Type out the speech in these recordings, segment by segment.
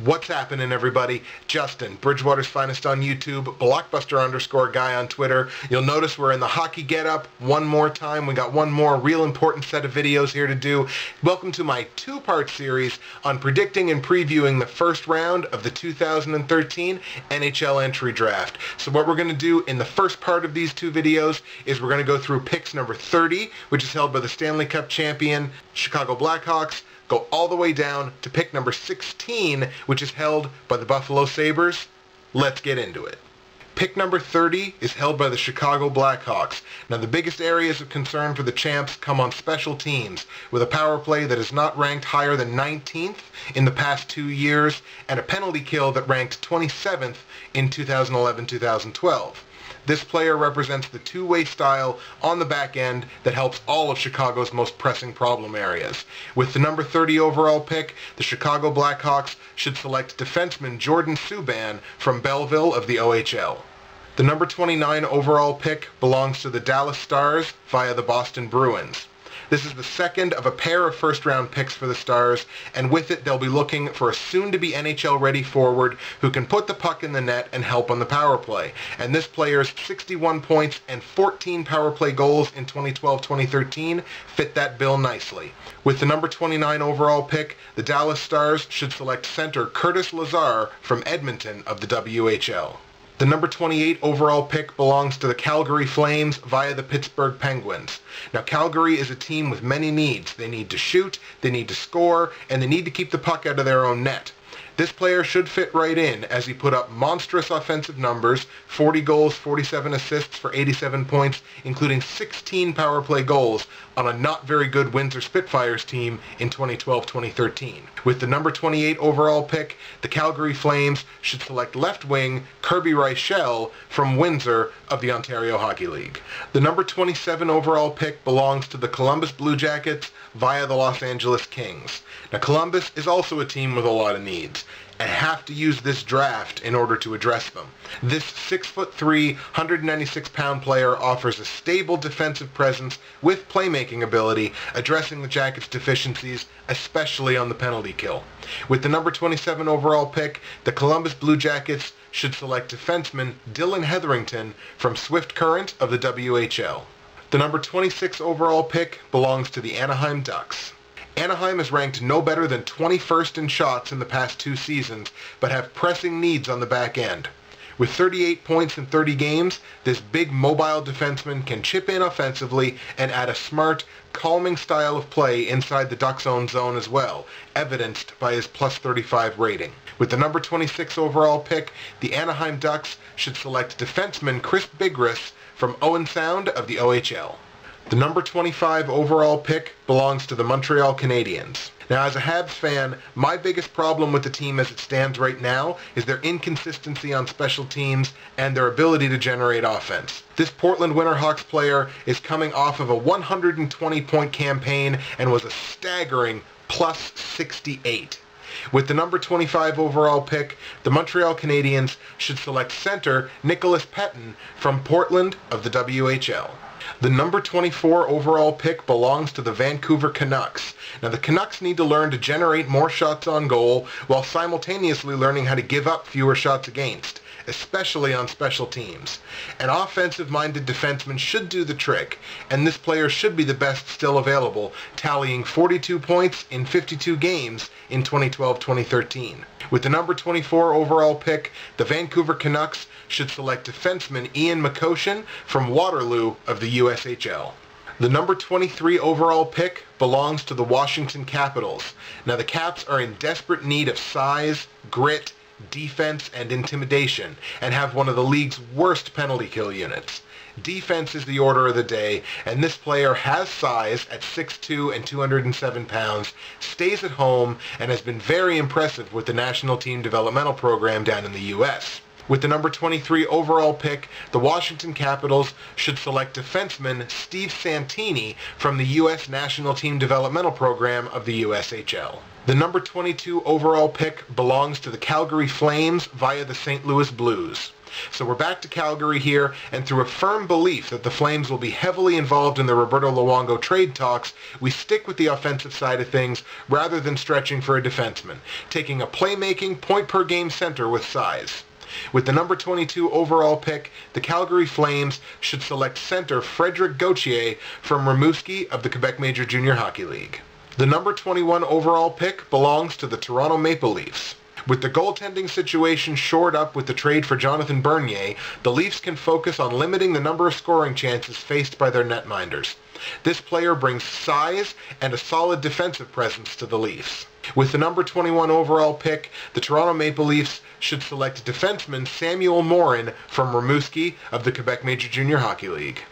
What's happening, everybody? Justin, Bridgewater's Finest on YouTube, Blockbuster_guy on Twitter. You'll notice we're in the hockey getup one more time. We got one more real important set of videos here to do. Welcome to my two-part series on predicting and previewing the first round of the 2013 NHL Entry Draft. So what we're going to do in the first part of these two videos is we're going to go through picks number 30, which is held by the Stanley Cup champion Chicago Blackhawks, go all the way down to pick number 16, which is held by the Buffalo Sabres. Let's get into it. Pick number 30 is held by the Chicago Blackhawks. Now, the biggest areas of concern for the champs come on special teams, with a power play that is not ranked higher than 19th in the past 2 years, and a penalty kill that ranked 27th in 2011-2012. This player represents the two-way style on the back end that helps all of Chicago's most pressing problem areas. With the number 30 overall pick, the Chicago Blackhawks should select defenseman Jordan Subban from Belleville of the OHL. The number 29 overall pick belongs to the Dallas Stars via the Boston Bruins. This is the second of a pair of first-round picks for the Stars, and with it they'll be looking for a soon-to-be NHL-ready forward who can put the puck in the net and help on the power play. And this player's 61 points and 14 power play goals in 2012-2013 fit that bill nicely. With the number 29 overall pick, the Dallas Stars should select center Curtis Lazar from Edmonton of the WHL. The number 28 overall pick belongs to the Calgary Flames via the Pittsburgh Penguins. Now, Calgary is a team with many needs. They need to shoot, they need to score, and they need to keep the puck out of their own net. This player should fit right in as he put up monstrous offensive numbers, 40 goals, 47 assists for 87 points, including 16 power play goals on a not very good Windsor Spitfires team in 2012-2013. With the number 28 overall pick, the Calgary Flames should select left wing Kirby Reichel from Windsor of the Ontario Hockey League. The number 27 overall pick belongs to the Columbus Blue Jackets via the Los Angeles Kings. Now, Columbus is also a team with a lot of needs and have to use this draft in order to address them. This 6'3", 196-pound player offers a stable defensive presence with playmaking ability, addressing the Jackets' deficiencies, especially on the penalty kill. With the number 27 overall pick, the Columbus Blue Jackets should select defenseman Dylan Hetherington from Swift Current of the WHL. The number 26 overall pick belongs to the Anaheim Ducks. Anaheim is ranked no better than 21st in shots in the past 2 seasons, but have pressing needs on the back end. With 38 points in 30 games, this big mobile defenseman can chip in offensively and add a smart, calming style of play inside the Ducks' own zone as well, evidenced by his +35 rating. With the number 26 overall pick, the Anaheim Ducks should select defenseman Chris Bigras from Owen Sound of the OHL. The number 25 overall pick belongs to the Montreal Canadiens. Now, as a Habs fan, my biggest problem with the team as it stands right now is their inconsistency on special teams and their ability to generate offense. This Portland WinterHawks player is coming off of a 120-point campaign and was a staggering +68. With the number 25 overall pick, the Montreal Canadiens should select center Nicholas Petin from Portland of the WHL. The number 24 overall pick belongs to the Vancouver Canucks. Now, the Canucks need to learn to generate more shots on goal while simultaneously learning how to give up fewer shots against, especially on special teams. An offensive-minded defenseman should do the trick, and this player should be the best still available, tallying 42 points in 52 games in 2012-2013. With the number 24 overall pick, the Vancouver Canucks should select defenseman Ian McCoshen from Waterloo of the USHL. The number 23 overall pick belongs to the Washington Capitals. Now, the Caps are in desperate need of size, grit, defense, and intimidation, and have one of the league's worst penalty kill units. Defense is the order of the day, and this player has size at 6'2" and 207 pounds, stays at home, and has been very impressive with the national team developmental program down in the U.S. With the number 23 overall pick, the Washington Capitals should select defenseman Steve Santini from the U.S. National Team Developmental Program of the USHL. The number 22 overall pick belongs to the Calgary Flames via the St. Louis Blues. So we're back to Calgary here, and through a firm belief that the Flames will be heavily involved in the Roberto Luongo trade talks, we stick with the offensive side of things rather than stretching for a defenseman, taking a playmaking, point-per-game center with size. With the number 22 overall pick, the Calgary Flames should select center Frederic Gauthier from Rimouski of the Quebec Major Junior Hockey League. The number 21 overall pick belongs to the Toronto Maple Leafs. With the goaltending situation shored up with the trade for Jonathan Bernier, the Leafs can focus on limiting the number of scoring chances faced by their netminders. This player brings size and a solid defensive presence to the Leafs. With the number 21 overall pick, the Toronto Maple Leafs should select defenseman Samuel Morin from Rimouski of the Quebec Major Junior Hockey League.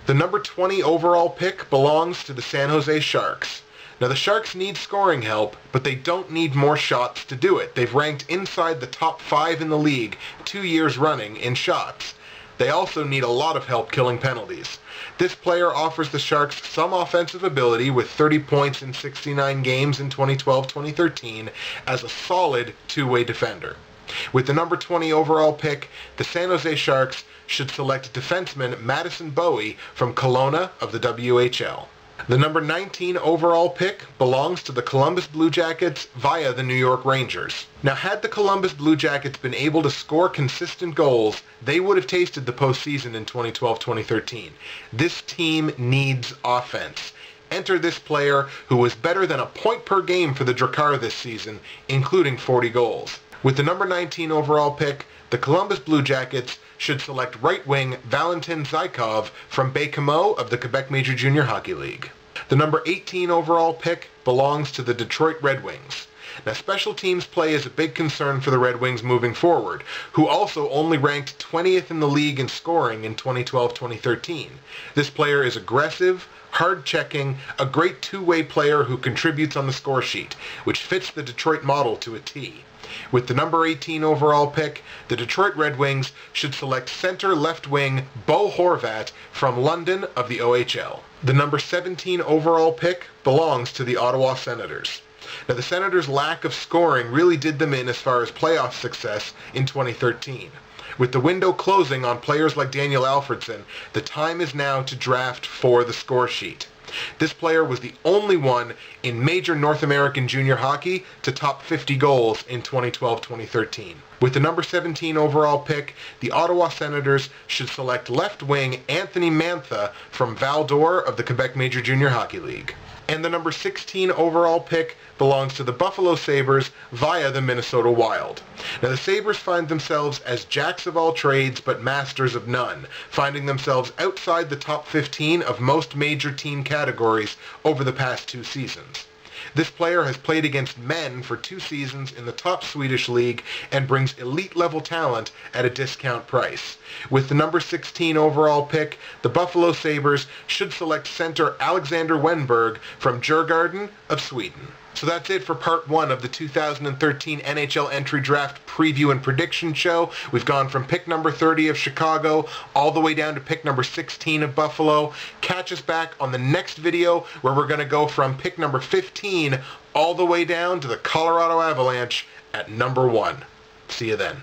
The number 20 overall pick belongs to the San Jose Sharks. Now, the Sharks need scoring help, but they don't need more shots to do it. They've ranked inside the top 5 in the league 2 years running in shots. They also need a lot of help killing penalties. This player offers the Sharks some offensive ability with 30 points in 69 games in 2012-2013 as a solid two-way defender. With the number 20 overall pick, the San Jose Sharks should select defenseman Madison Bowie from Kelowna of the WHL. The number 19 overall pick belongs to the Columbus Blue Jackets via the New York Rangers. Now, had the Columbus Blue Jackets been able to score consistent goals, they would have tasted the postseason in 2012-2013. This team needs offense. Enter this player who was better than a point per game for the Drakkar this season, including 40 goals. With the number 19 overall pick, the Columbus Blue Jackets should select right wing Valentin Zykov from Baie-Comeau of the Quebec Major Junior Hockey League. The number 18 overall pick belongs to the Detroit Red Wings. Now, special teams play is a big concern for the Red Wings moving forward, who also only ranked 20th in the league in scoring in 2012-2013. This player is aggressive, hard-checking, a great two-way player who contributes on the score sheet, which fits the Detroit model to a T. With the number 18 overall pick, the Detroit Red Wings should select center left wing Bo Horvat from London of the OHL. The number 17 overall pick belongs to the Ottawa Senators. Now, the Senators' lack of scoring really did them in as far as playoff success in 2013. With the window closing on players like Daniel Alfredsson, the time is now to draft for the score sheet. This player was the only one in major North American junior hockey to top 50 goals in 2012-2013. With the number 17 overall pick, the Ottawa Senators should select left wing Anthony Mantha from Val d'Or of the Quebec Major Junior Hockey League. And the number 16 overall pick belongs to the Buffalo Sabres via the Minnesota Wild. Now, the Sabres find themselves as jacks of all trades but masters of none, finding themselves outside the top 15 of most major team categories over the past 2 seasons. This player has played against men for 2 seasons in the top Swedish league and brings elite-level talent at a discount price. With the number 16 overall pick, the Buffalo Sabres should select center Alexander Wenberg from Djurgården of Sweden. So that's it for part 1 of the 2013 NHL Entry Draft Preview and Prediction Show. We've gone from pick number 30 of Chicago all the way down to pick number 16 of Buffalo. Catch us back on the next video where we're going to go from pick number 15 all the way down to the Colorado Avalanche at number 1. See you then.